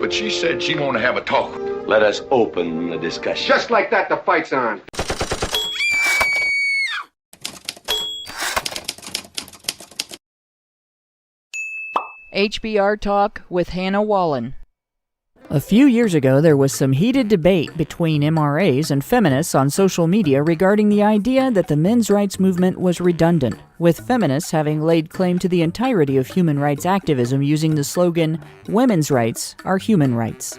but she said she want to have a talk. Let us open the discussion. Just like that, the fight's on. HBR Talk with Hannah Wallen. A few years ago, there was some heated debate between MRAs and feminists on social media regarding the idea that the men's rights movement was redundant, with feminists having laid claim to the entirety of human rights activism using the slogan, "Women's rights are human rights."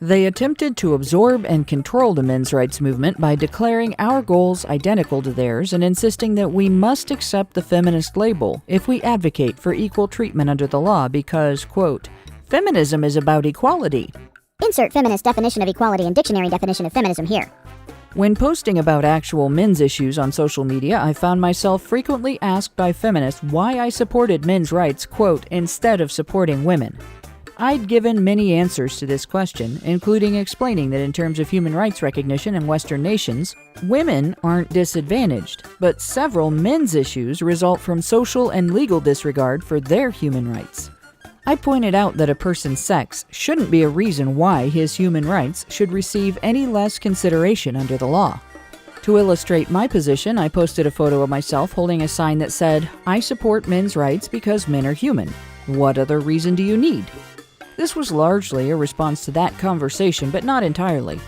They attempted to absorb and control the men's rights movement by declaring our goals identical to theirs and insisting that we must accept the feminist label if we advocate for equal treatment under the law because, quote, feminism is about equality. Insert feminist definition of equality and dictionary definition of feminism here. When posting about actual men's issues on social media, I found myself frequently asked by feminists why I supported men's rights, quote, instead of supporting women. I'd given many answers to this question, including explaining that in terms of human rights recognition in Western nations, women aren't disadvantaged, but several men's issues result from social and legal disregard for their human rights. I pointed out that a person's sex shouldn't be a reason why his human rights should receive any less consideration under the law. To illustrate my position, I posted a photo of myself holding a sign that said, "I support men's rights because men are human. What other reason do you need?" This was largely a response to that conversation, but not entirely.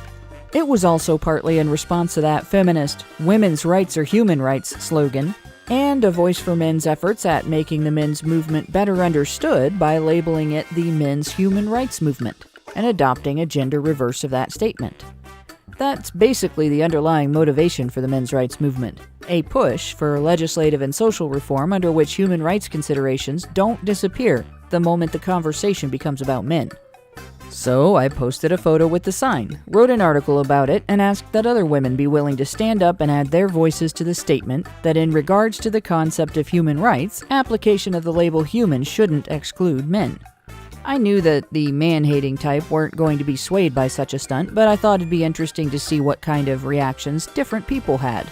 It was also partly in response to that feminist "women's rights are human rights" slogan, and a voice for men's efforts at making the men's movement better understood by labeling it the men's human rights movement, and adopting a gender reverse of that statement. That's basically the underlying motivation for the men's rights movement, a push for legislative and social reform under which human rights considerations don't disappear the moment the conversation becomes about men. So I posted a photo with the sign, wrote an article about it, and asked that other women be willing to stand up and add their voices to the statement that in regards to the concept of human rights, application of the label human shouldn't exclude men. I knew that the man-hating type weren't going to be swayed by such a stunt, but I thought it'd be interesting to see what kind of reactions different people had.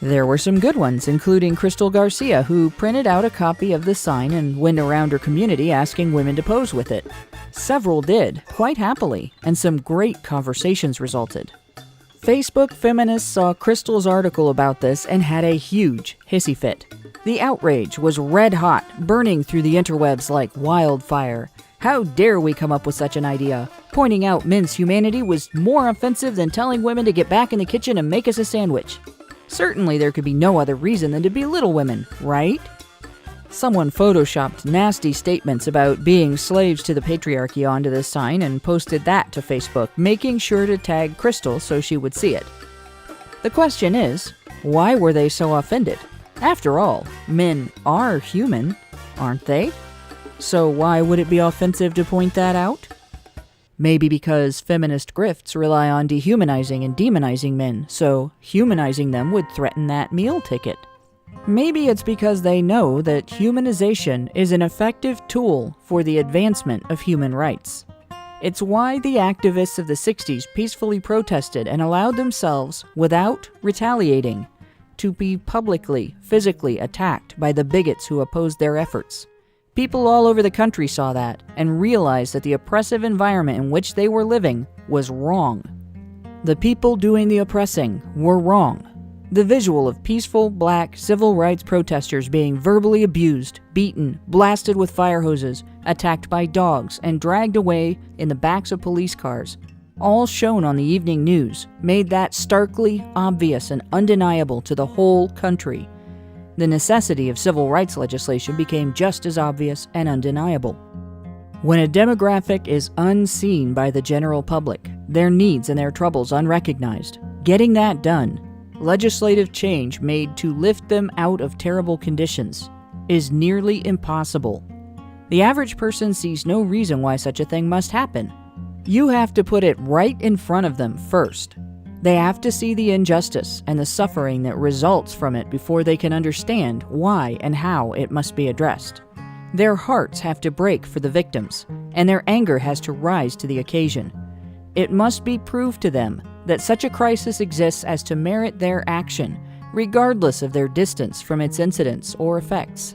There were some good ones, including Crystal Garcia, who printed out a copy of the sign and went around her community asking women to pose with it. Several did, quite happily, and some great conversations resulted. Facebook feminists saw Crystal's article about this and had a huge hissy fit. The outrage was red hot, burning through the interwebs like wildfire. How dare we come up with such an idea? Pointing out men's humanity was more offensive than telling women to get back in the kitchen and make us a sandwich. Certainly there could be no other reason than to belittle women, right? Someone photoshopped nasty statements about being slaves to the patriarchy onto this sign and posted that to Facebook, making sure to tag Crystal so she would see it. The question is, why were they so offended? After all, men are human, aren't they? So why would it be offensive to point that out? Maybe because feminist grifts rely on dehumanizing and demonizing men, so humanizing them would threaten that meal ticket. Maybe it's because they know that humanization is an effective tool for the advancement of human rights. It's why the activists of the 60s peacefully protested and allowed themselves, without retaliating, to be publicly, physically attacked by the bigots who opposed their efforts. People all over the country saw that and realized that the oppressive environment in which they were living was wrong. The people doing the oppressing were wrong. The visual of peaceful, black, civil rights protesters being verbally abused, beaten, blasted with fire hoses, attacked by dogs, and dragged away in the backs of police cars, all shown on the evening news, made that starkly obvious and undeniable to the whole country. The necessity of civil rights legislation became just as obvious and undeniable. When a demographic is unseen by the general public, their needs and their troubles unrecognized, getting that done, legislative change made to lift them out of terrible conditions, is nearly impossible. The average person sees no reason why such a thing must happen. You have to put it right in front of them first. They have to see the injustice and the suffering that results from it before they can understand why and how it must be addressed. Their hearts have to break for the victims, and their anger has to rise to the occasion. It must be proved to them that such a crisis exists as to merit their action, regardless of their distance from its incidents or effects.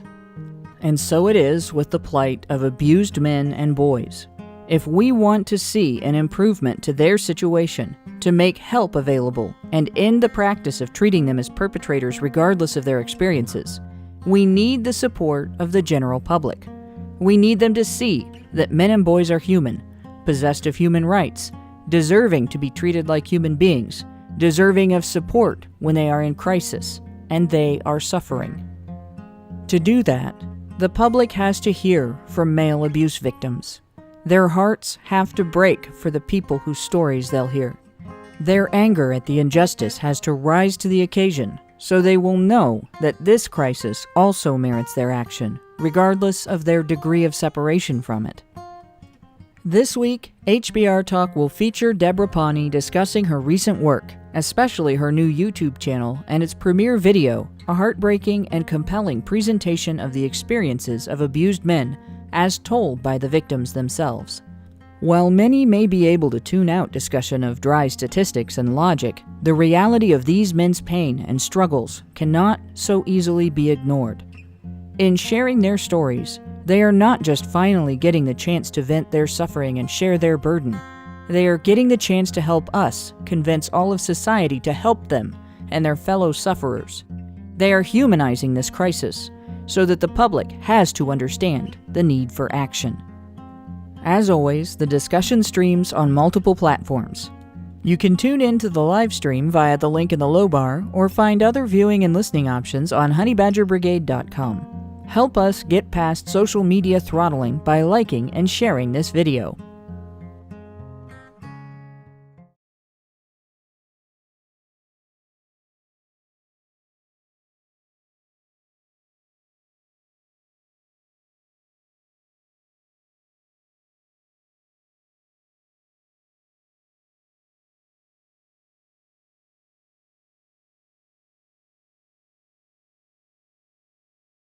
And so it is with the plight of abused men and boys. If we want to see an improvement to their situation, to make help available, and end the practice of treating them as perpetrators regardless of their experiences, we need the support of the general public. We need them to see that men and boys are human, possessed of human rights, deserving to be treated like human beings, deserving of support when they are in crisis, and they are suffering. To do that, the public has to hear from male abuse victims. Their hearts have to break for the people whose stories they'll hear. Their anger at the injustice has to rise to the occasion, so they will know that this crisis also merits their action, regardless of their degree of separation from it. This week, HBR Talk will feature Deborah Pawnee discussing her recent work, especially her new YouTube channel and its premiere video, a heartbreaking and compelling presentation of the experiences of abused men as told by the victims themselves. While many may be able to tune out discussion of dry statistics and logic, the reality of these men's pain and struggles cannot so easily be ignored. In sharing their stories, they are not just finally getting the chance to vent their suffering and share their burden. They are getting the chance to help us convince all of society to help them and their fellow sufferers. They are humanizing this crisis so that the public has to understand the need for action. As always, the discussion streams on multiple platforms. You can tune in to the live stream via the link in the low bar or find other viewing and listening options on HoneyBadgerBrigade.com. Help us get past social media throttling by liking and sharing this video.